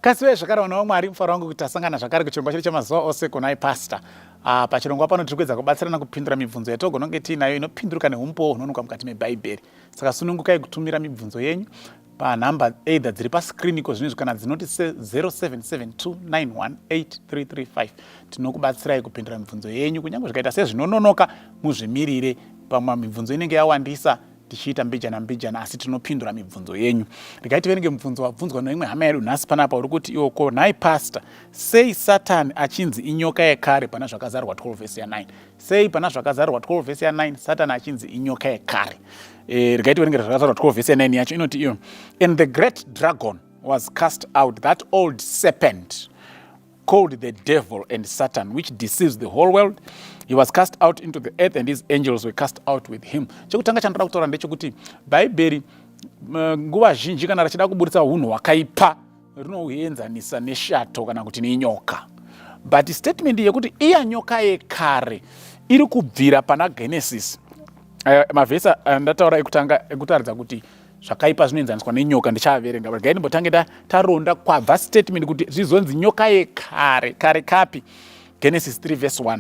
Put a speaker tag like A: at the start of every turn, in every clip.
A: Kasiwe zvakare vana vaMwari mufaro wangu kuti tasangana zvakare kuchirongwa chedu chemazuva ose kuNhai Pastor. Pachirongwa pano tiri kuedza kubatsirana kupindura mibvunzo yatogona kunge tiinayo inopinduruka neumpo hunonoka mukati meBhaibheri. Saka sunungukai kutumira mibvunzo yenyu panhamba either dziri paskrini zvinezvi kana dzinoti 0772918335. Tinokubatsirai kupindura mibvunzo yenyu kunyange zvikaita sezvinononoka muzvimirire pamwe mibvunzo inenge yawandisa tichiita mbijana asi tinopindura mibvunzo yenyu. Regai tiverenge mubvunzo wabvunzwa neimwe hama yedu nhasi panapa uri kuti iwo ko Nhai Pastor, sei Satan achinzi inyoka yekare pana zvakazarwa 12 vhesi ya9. Sei pana zvakazarwa 12 vhesi ya9 Satan achinzi inyoka yekare. Regai tiverenge zvakazarwa 12 vhesi ya9 yacho inoti iyo, and the great dragon was cast out, that old serpent called the devil and Satan, which deceives the whole world. He was cast out into the earth and his angels were cast out with him. Chekutanga chandira kutaura ndechekuti Bhaibheri nguva zhinji kana rachida kuburitsa unhu hwakaipa rinohuenzanisa neshato kana kuti nenyoka. But statement yekuti iya nyoka yekare iri kubvira pana Genesis. Mavhesi andataura ekutaridza kuti zvakaipa zvinoenzaniswa nenyoka ndichaverenga. Regai ndimbotange taronda kwabva statement kuti zvizonzi nyoka yekare. Kare kapi? Genesis 3 verse 1.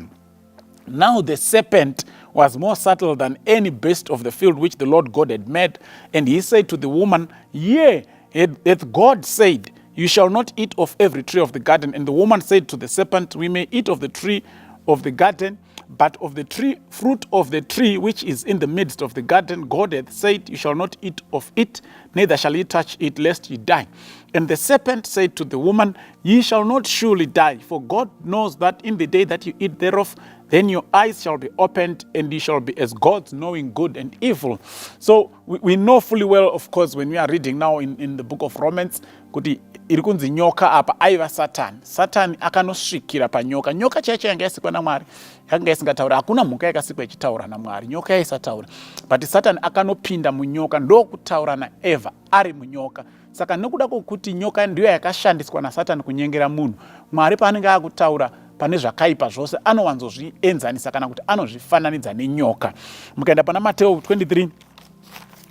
A: Now the serpent was more subtle than any beast of the field which the Lord God had made. And he said to the woman, Yea, hath God said, You shall not eat of every tree of the garden. And the woman said to the serpent, We may eat of the tree of the garden, but of the fruit of the tree which is in the midst of the garden, God hath said, You shall not eat of it, neither shall ye touch it, lest ye die. And the serpent said to the woman, Ye shall not surely die, for God knows that in the day that you eat thereof, then your eyes shall be opened, and ye shall be as gods, knowing good and evil. So we know fully well, of course, when we are reading now in the book of Romans, kuti iri kunzi nyoka apa aiva Satan. Satan akanosvikira panyoka. Nyoka chaicho yanga yasikwa naMwari. Yanga isingataura. Hakuna mhuka yakasikwa ichitaura naMwari. Nyoka yaisataura. But Satan akanopinda munyoka ndokutaura naEva ari munyoka. Saka nokuda kwokuti nyoka ndiyo yakashandiswa naSatan kunyengera munhu, Mwari paanenge akutaura pane zvakaipa zvose anowanzozvienzanisa kana kuti anozvifananidza nenyoka. Mukaenda pana Mateo 23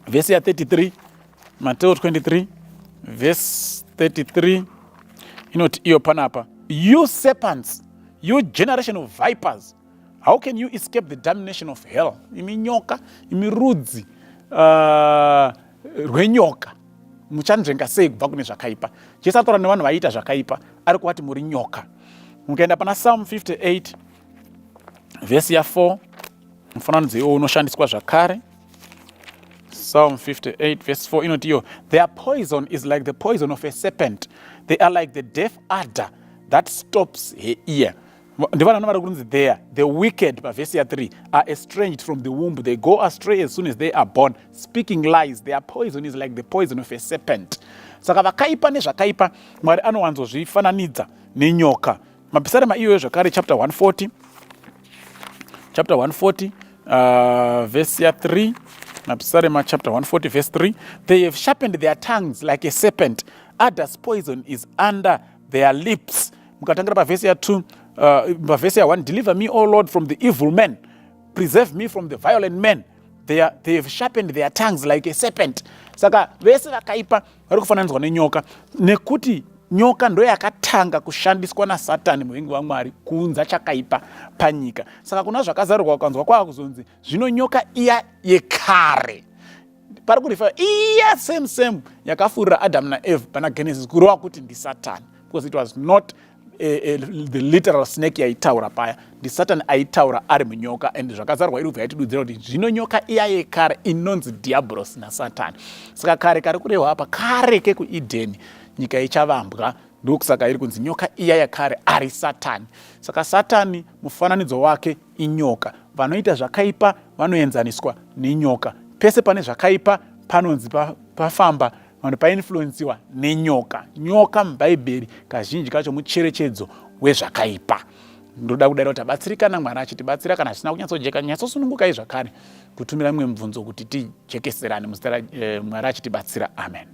A: vhesi ya 33, Mateo 23 verse 33, inoti iyo panapa, You serpents, you generation of vipers, how can you escape the damnation of hell? Imi nyoka, imi rudzi rwenyoka, muchanzvenga sei kubva kune zvakaipa? Jesu ataura nevanhu vaiita zvakaipa ari kuvati muri nyoka. Mukaenda pana Psalm 58 vhesi ya 4, mufananidzo iwo unoshandiswa zvakare. Psalm 58 verse 4 inoti iyo, Their poison is like the poison of a serpent. They are like the deaf adder that stops her ear. Ndivana nomara kunzi the wicked, vhesi ya 3, are estranged from the womb. They go astray as soon as they are born, speaking lies. Their poison is like the poison of a serpent. Saka vakaipa nezvakaipa Mwari anowanzozvifananidza nenyoka. Mapisarema iyoyo zvakare chapter 140 verse ya 3. Mapisarema chapter 140 verse 3. They have sharpened their tongues like a serpent. Adder's poison is under their lips. Mukatangira pavhesi ya 2, pavhesi ya 1, Deliver me, O Lord, from the evil men. Preserve me from the violent men. They have sharpened their tongues like a serpent. Saka vese vakaipa vari kufananidzwa nenyoka nekuti nyoka ndo yakatanga kushandiswa naSatani muvengi waMwari kuunza chakaipa panyika. Saka kuna zvakazarurwa kukanzwa kwakuzonzi zvino nyoka iya yekare. Pari kurifa iya same yakafurira Adam naEva pana Genesis kurova kuti ndi Satan, because it was not the literal snake yaitaura paya, ndi Satan aitaura ari munyoka. And zvakazarurwa iri kubva yatidudzira kuti zvino nyoka iya yekare inonzi Diabolos naSatani. Saka kare kurehwa apa kare kekuEdheni nyika ichavambwa, ndokusaka iri kunzi nyoka iya yakare ari Satani. Saka Satani mufananidzo wake inyoka. Vanoita zvakaipa vanoenzaniswa nenyoka. Pese pane zvakaipa panonzi pafamba vanhu painfluensiwa nenyoka. Nyoka muBhaibheri kazhinji kacho mucherechedzo wezvakaipa. Ndoda kudaro kuti abatsirikana Mwari achitibatsira kana zvisina kunyatsojeka nyatsosunungukai zvakare kutumira mumwe mubvunzo kuti tijekeserane muzita Mwari achitibatsira. Amen.